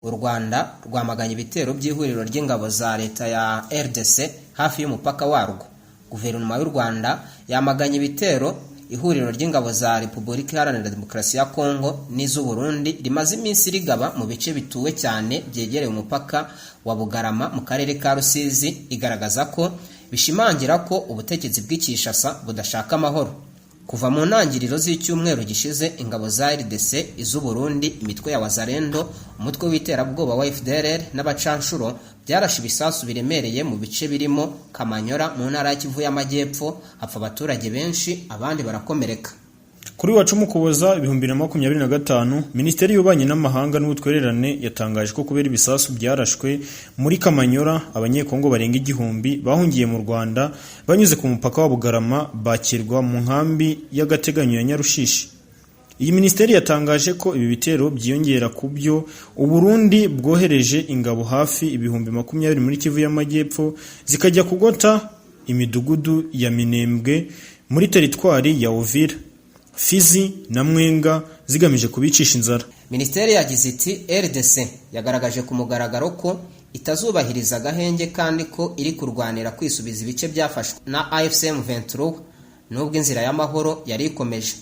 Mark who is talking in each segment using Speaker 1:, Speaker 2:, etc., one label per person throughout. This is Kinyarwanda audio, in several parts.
Speaker 1: U Rwanda rwamaganye ibitero by'ihuriro ry'ingabo za leta ya RDC hafi y'umupaka warwo. Guverinoma y'u Rwanda yamaganye ibitero ihuriro ry'ingabo za Repubulika Iharanira Demokarasi ya Kongo n'iz'u Burundi rimaze iminsi rigaba mu bice bituwe cyane byegereye umupaka wa Bugarama mu karere ka Rusizi, igaragaza ko bishimangira ko ubutegetsi bw'Kinshasa budashaka amahoro. Kuva mu ntangiriro z'icyumweru gishize, ingabo za RDC, iz'u Burundi, imitwe ya Wazalendo, umutwe w'iterabwoba wa FDLR n'abacanshuro byarashe ibisasu biremereye mu bice birimo Kamanyora mu ntara ya Kivu y'Amajyepfo, hapfa abaturage benshi, abandi barakomereka.
Speaker 2: Kuri wa 10 Ukuboza 2025, Minisiteri y'Ububanyi n'Amahanga n'Ubutwererane yatangaje ko kubera ibisasu byarashwe muri Kamanyora, abanyekongo barenga 1000 bahungiye mu Rwanda banyuze ku mupaka wa Bugarama bakirwa mu nkambi y'agateganyo ya Nyarushishi. Iyi minisiteri yatangaje ko ibi bitero byiyongera ku byo u Burundi bwohereje ingabo hafi 20,000 muri Kivu y'Amajyepfo zikajya kugota imidugudu ya Minembwe muri teritwari ya Uvira, Fizi na Mwenga zigamije kubicisha inzara.
Speaker 1: Minisiteri yagize iti RDC yagaragaje ku mugaragaro ko itazubahiriza agahenge kandi ko iri kurwanira kwisubiza ibice byafashwe na AFCM 23 nubwo inzira y'amahoro yari ikomeje.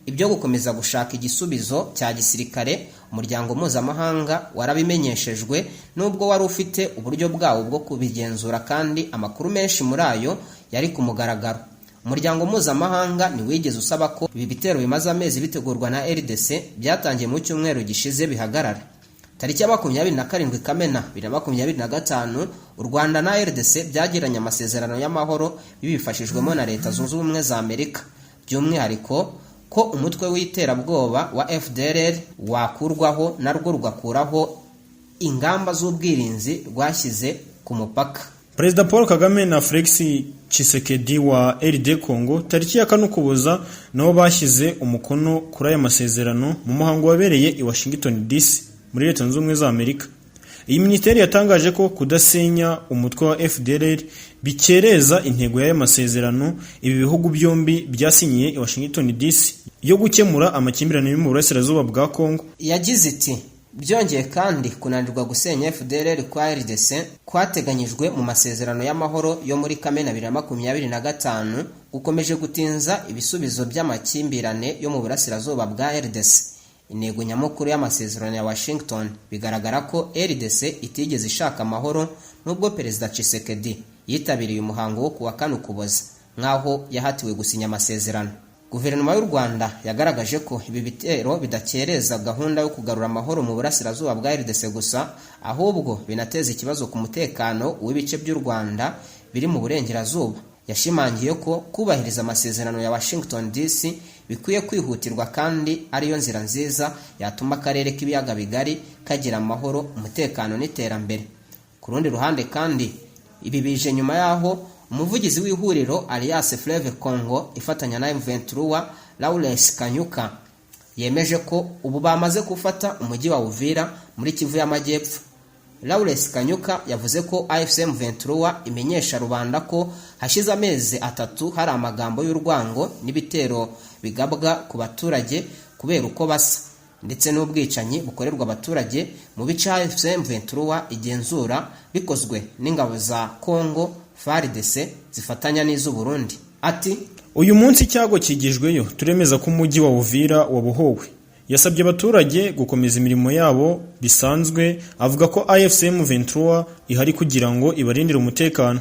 Speaker 1: Ibyo gukomeza gushaka igisubizo cya gisirikare, umuryango mpuzamahanga warabimenyeshejwe nubwo wari ufite uburyo bwawo bwo kubigenzura kandi amakuru menshi muri ayo yari ku mugaragaro. Umuryango mpuzamahanga ntiwigeze usaba ko ibi bitero bimaze amezi bitegurwa na RDC byatangiye mu cyumweru gishize bihagarara. Tariki ya 27 Kamena 2025, u Rwanda na RDC byagiranye amasezerano y'amahoro bibifashijwemo na Leta Zunze Ubumwe za Amerika, by'umwihariko ko umutwe w'iterabwoba wa FDLR wakurwaho narwo rugakuraho ingamba z'ubwirinzi rwashyize ku mupaka.
Speaker 2: Perezida Paul Kagame na Felix Tshisekedi wa RD Congo tariki ya 4 Ukuboza nabo bashyize umukono kuri aya masezerano mu muhango wabereye i Washington DC muri Leta Zunze Ubumwe za Amerika. Iyi minisiteri yatangaje ko kudasenya umutwe wa FDLR bikereza intego y'aya masezerano ibi bihugu byombi byasinyiye i Washington DC yo gukemura amakimbirane yo mu burasirazuba bwa Kongo.
Speaker 1: Yagize iti byongeye kandi kunanirwa gusenya FDLR kwa RDC kwateganyijwe mu masezerano y'amahoro yo muri Kamena 2025 gukomeje gutinza ibisubizo by'amakimbirane yo mu burasirazuba bwa RDC. Intego nyamukuru y'amasezerano ya Washington bigaragara ko RDC itigeze ishaka amahoro nubwo Perezida Tshisekedi yitabiriye umuhango wo kuwa 4 Ukuboza nkaho yahatiwe gusinya amasezerano. Guverinoma y'u Rwanda yagaragaje ko ibi bitero bidakereza gahunda yo kugarura amahoro mu burasirazuba bwa RDC gusa, ahubwo binateza ikibazo ku mutekano w'ibice by'u Rwanda biri mu burengerazuba. Yashimangiye ko kubahiriza amasezerano ya Washington DC bikwiye kwihutirwa kandi ariyo nzira nziza yatuma akarere k'ibiyaga bigari kagira amahoro, umutekano n'iterambere. Ku rundi ruhande kandi ibi bije nyuma yaho umuvugizi w'ihuriro Alliance Fleuve Congo ifatanya na M23 Lawrence Kanyuka yemeje ko ubu bamaze gufata umujyi wa Uvira muri Kivu y'Amajyepfo. Lawrence Kanyuka yavuze ko AFCM 23 imenyesha rubanda ko hashize amezi 3 hari amagambo y'urwango n'ibitero bigabwa ku baturage kubera uko basa ndetse n'ubwicanyi bukorerwa abaturage mu bice AFCM 23 igenzura bikozwe n'ingabo za Kongo FARDC zifatanya n'iz'u Burundi. Ati
Speaker 2: uyu munsi cyago kigijweyo turemeza ko umujyi wa Uvira wabuhowe. Yasabye abaturage gukomeza imirimo yabo bisanzwe, avuga ko AFCM 23 ihari kugira ngo ibarindire umutekano.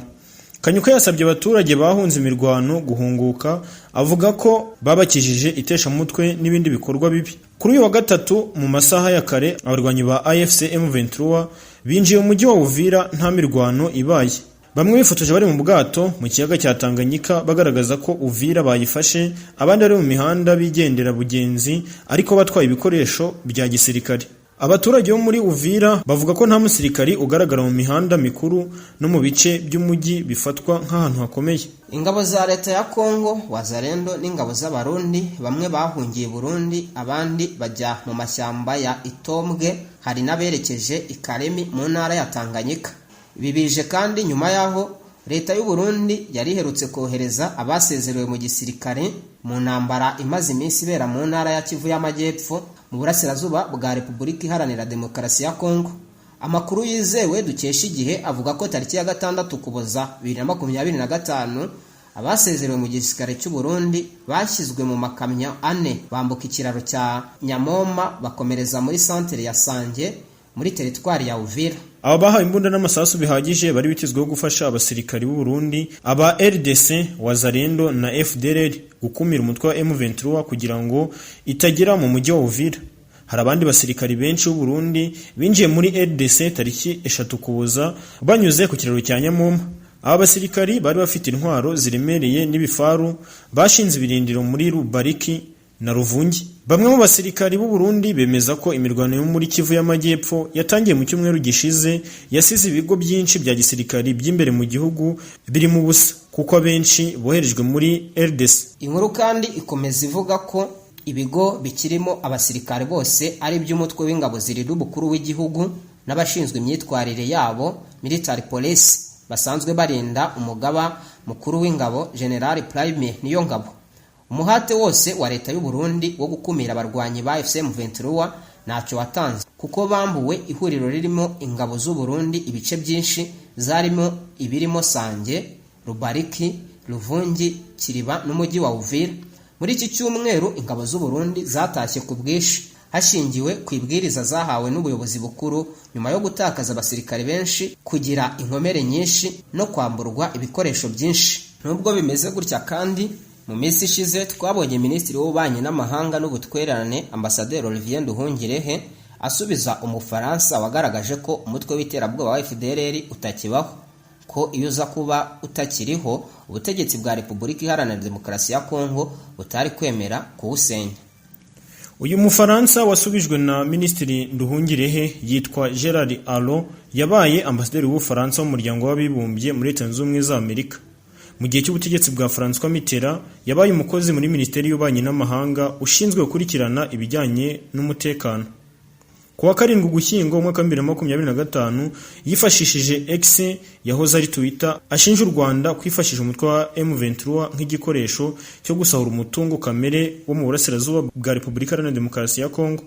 Speaker 2: Kanyuka yasabye abaturage bahunze imirwano guhunguka, avuga ko babakijije iteshamutwe n'ibindi bikorwa bibi. Kuri uyu wa 3 mu masaha ya kare, abarwanyi ba AFCM 23 binjiye mu mujyi wa Uvira nta mirwano ibaye. Bamwe bifotoje bari mu bwato mu kiyaga cya Tanganyika bagaragaza ko Uvira bayifashe, abandi bari mu mihanda bigendera bugenzi ariko batwaye ibikoresho bya gisirikare. Abaturage bo muri Uvira bavuga ko nta musirikari ugaragara mu mihanda mikuru no mu bice by'umujyi bifatwa nk'ahantu hakomeye.
Speaker 1: Ingabo za leta ya Kongo, Wazalendo n'ingabo z'abarundi bamwe bahungiye Burundi, abandi bajya mu mashyamba ya Itombwe, hari n'aberekeje i Kalemi mu ntara ya Tanganyika. Ibi bije kandi nyuma yaho Leta y'u Burundi yari iherutse kohereza abasezerewe mu gisirikare mu ntambara imaze iminsi ibera mu ntara ya Kivu y'Amajyepfo mu burasirazuba bwa Repubulika Iharanira Demokarasi ya Kongo. Amakuru yizewe dukesha Igihe avuga ko tariki ya 6 Ukuboza 2025 abasezerewe mu gisirikare cy'u Burundi bashyizwe mu makamyo 4 bambuka ikiraro cya Nyamoma bakomereza muri centre ya Sange muri teritwari ya Uvira.
Speaker 2: Aba bahawe imbunda n'amasasu bihagije bari bitezweho gufasha abasirikari b'u Burundi, aba RDC, Wazalendo na FDLR gukumira umutwe wa M23 kugira ngo itagera mu mujyi wa Uvira. Hari abandi basirikari benshi b'u Burundi binjiye muri RDC tariki 3 Ukuboza banyuze ku kiraro cya Nyamoma. Aba basirikari bari bafite intwaro ziremereye n'ibifaru, bashinze ibirindiro muri Rubariki na Ruvungi. Bamwe mu basirikari b'u Burundi bemeza ko imirwano yo muri Kivu y'Amajyepfo yatangiye mu cyumweru gishize yasize ibigo byinshi bya gisirikari by'imbere mu gihugu biri mu busa kuko abenshi boherejwe muri RDC.
Speaker 1: Inkuru kandi ikomeza ivuga ko ibigo bikirimo abasirikare bose ari by'umutwe w'ingabo zirinda umukuru w'igihugu n'abashinzwe imyitwarire yabo military police basanzwe barinda umugaba mukuru w'ingabo General Prime Niyongabo. Umuhate wose wa leta y'u Burundi wo gukumira abarwanyi ba FCM23 ntacyo watanze kuko bambuwe ihuriro ririmo ingabo z'u Burundi ibice byinshi zarimo ibirimo Sange, Rubariki, Ruvungi, Kiriba n'umujyi wa Uvira. Muri iki cyumweru ingabo z'u Burundi zatashye ku bwishi hashingiwe ku ibwiriza zahawe n'ubuyobozi bukuru nyuma yo gutakaza abasirikare benshi, kugira inkomere nyinshi no kwamburwa ibikoresho byinshi. Nubwo bimeze gutya kandi mu minsi ishize twabonye Minisitiri w'Ububanyi n'Amahanga n'Ubutwererane Ambasaderi Olivier Nduhungirehe asubiza Umufaransa wagaragaje ko umutwe w'iterabwoba wa FDLR utakibaho, ko iyo uza kuba utakiriho ubutegetsi bwa Repubulika Iharanira Demokarasi ya Kongo butari kwemera kuwusenya.
Speaker 2: Uyu Mufaransa wasubijwe na Minisitiri Nduhungirehe yitwa Gerard Arlo, yabaye ambasaderi w'Ubufaransa mu muryango w'abibumbye muri Leta Zunze Ubumwe za Amerika. Mu gihe cy'ubutegetsi bwa François Mitterrand yabaye umukozi muri Minisiteri y'Ububanyi n'Amahanga ushinzwe gukurikirana ibijyanye n'umutekano. Ku wa 7 Ugushyingo umwaka wa 2025 yifashishije X yahoze ari Twitter ashinja u Rwanda kwifashisha umutwe wa M23 nk'igikoresho cyo gusahura umutungo kamere wo mu burasirazuba bwa Repubulika Iharanira Demokarasi ya Kongo.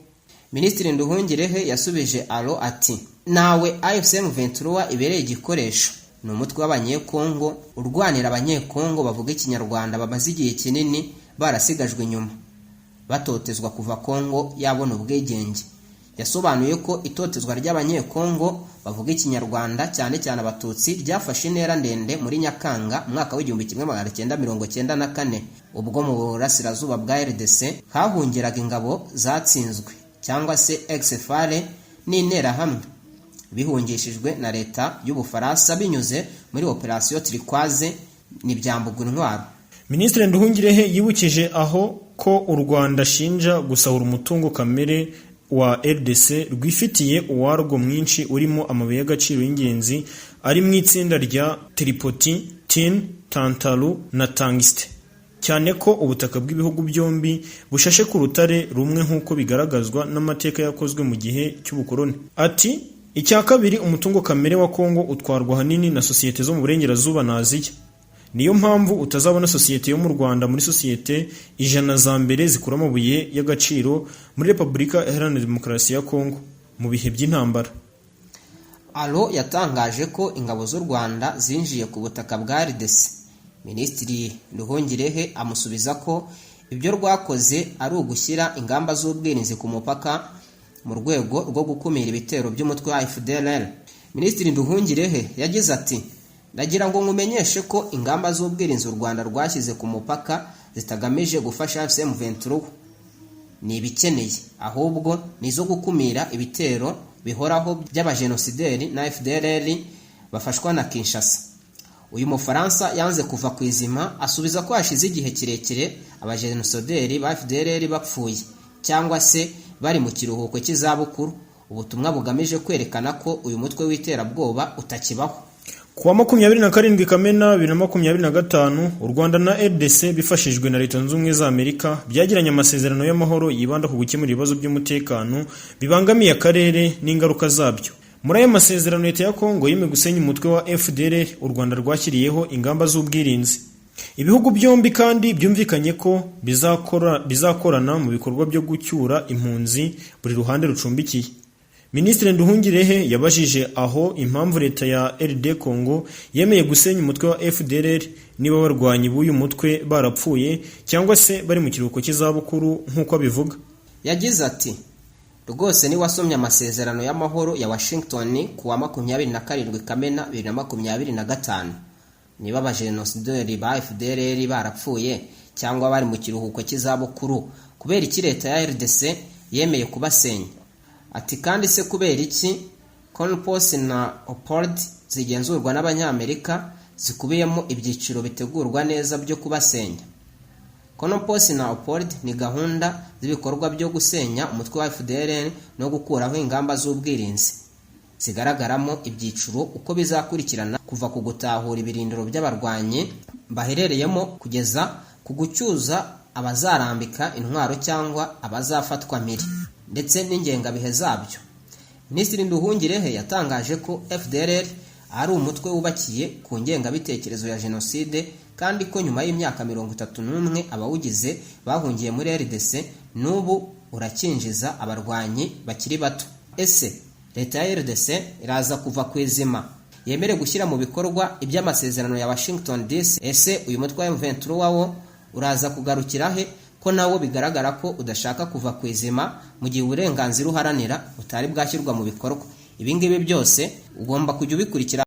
Speaker 1: Minisitiri Nduhungirehe yasubije Alo ati nawe AFC/M23 ibereye igikoresho, ni umutwe w'abanyekongo urwanira abanyekongo bavuga ikinyarwanda bamaze igihe kinini barasigajwe inyuma batotezwa kuva Kongo yabona ubwigenge. Yasobanuye ko itotezwa ry'abanyekongo bavuga ikinyarwanda cyane cyane abatutsi ryafashe intera ndende muri Nyakanga mwaka w'1994 ubwo mu burasirazuba bwa RDC hahungiraga ingabo zatsinzwe cyangwa se ex-FARC n'intera hamwe bihungishijwe na leta y'Ubufaransa binyuze muri Operation Turquoise n'ibyambugwa intwaro.
Speaker 2: Minisitiri Nduhungirehe yibukije aho ko u Rwanda shinja gusahura umutungo kamere wa RDC rwifitiye uwarwo mwinshi urimo amabuye y'agaciro y'ingenzi ari mu itsinda rya tripoti, tin, tantalu na tungsten, cyane ko ubutaka bw'ibihugu byombi bushashe ku rutare rumwe nk'uko bigaragazwa n'amateka yakozwe mu gihe cy'ubukoloni. Ati icya kabiri, umutungo kamere wa Kongo utwarwa hanini na sosiyete zo mu burengerazuba na Aziya. Niyo mpamvu utazabona sosiyete yo mu Rwanda muri sosiyete 100 za mbere zikura amabuye y'agaciro muri Repubulika Iharanira Demokarasi ya Kongo mu bihe by'intambara.
Speaker 1: Alo yatangaje ko ingabo z'u Rwanda zinjiye ku butaka bwa RDC. Minisitiri Nduhungirehe amusubiza ko ibyo rwakoze ari ugushyira ingamba z'ubwirinzi ku mupaka mu rwego rwo gukumira ibitero by'umutwe wa FDLR. Minisitiri Nduhungirehe yagize ati ndagira ngo ngumenyeshe ko ingamba z'ubwirinzi u Rwanda rwashyize ku mupaka zitagamije gufasha FCM23 ni ibikeneye, ahubwo nizo gukumira ibitero bihoraho by'abajenosideri na FDLR bafashwa na Kinshasa. Uyu Mufaransa yanze kuva ku izima asubiza ko hashize igihe kirekire abajenosideri ba FDLR bapfuye cyangwa se bari mu kiruhuko cy'izabukuru, ubutumwa bugamije kwerekana ko uyu mutwe w'iterabwoba utakibaho.
Speaker 2: Kuwa 27 Kamena 2025 u Rwanda na RDC bifashijwe na Leta Zunze Ubumwe za Amerika byagiranye amasezerano y'amahoro yibanda ku gukemura ibibazo by'umutekano bibangamiye akarere n'ingaruka zabyo. Muri ayo masezerano leta ya Kongo yemeye gusenya umutwe wa FDLR u Rwanda rwashyiriyeho ingamba z'ubwirinzi. Ibihugu byombi kandi byumvikanye ko bizakorana mu bikorwa byo gucyura impunzi buri ruhande rucumbikiye. Minisitiri Nduhungirehe yabajije aho impamvu leta ya RD Congo yemeye gusenya umutwe wa FDLR niba abarwanyi b'uyu mutwe barapfuye cyangwa se bari mu kiruhuko cy'izabukuru nk'uko abivuga.
Speaker 1: Yagize ati rwose ni wasomye amasezerano y'amahoro ya Washington kuwa 27 Kamena 2025 niba abajenosideri ba FDLR barapfuye cyangwa bari mu kiruhuko cy'izabukuru kubera iki leta ya RDC yemeye kubasenya. Ati kandi se kubera iki CONUPOS na OPORD zigenzurwa n'abanyamerika zikubiyemo ibyiciro bitegurwa neza byo kubasenya. CONUPOS na OPORD ni gahunda z'ibikorwa byo gusenya umutwe wa FDLR no gukuraho ingamba z'ubwirinzi zigaragaramo ibyiciro uko bizakurikirana kuva ku gutahura ibirindiro by'abarwanyi baherereyemo kugeza ku gucyuza abazarambika intwaro cyangwa abazafatwa mpiri ndetse n'ingengabihe zabyo. Minisitiri Nduhungirehe yatangaje ko FDLR ari umutwe wubakiye ku ngengabitekerezo ya jenoside kandi ko nyuma y'imyaka 31 abawugize bahungiye muri RDC n'ubu urakinjiza abarwanyi bakiri bato. Ese leta ya RDC iraza kuva ku izima yemere gushyira mu bikorwa iby'amasezerano ya Washington DC? Ese uyu mutwe wa M23 wo uraza kugarukira he ko nawo bigaragara ko udashaka kuva ku izima mu gihe uburenganzira uharanira butari bwashyirwa mu bikorwa? Ibi ngibi byose ugomba kujya ubikurikira.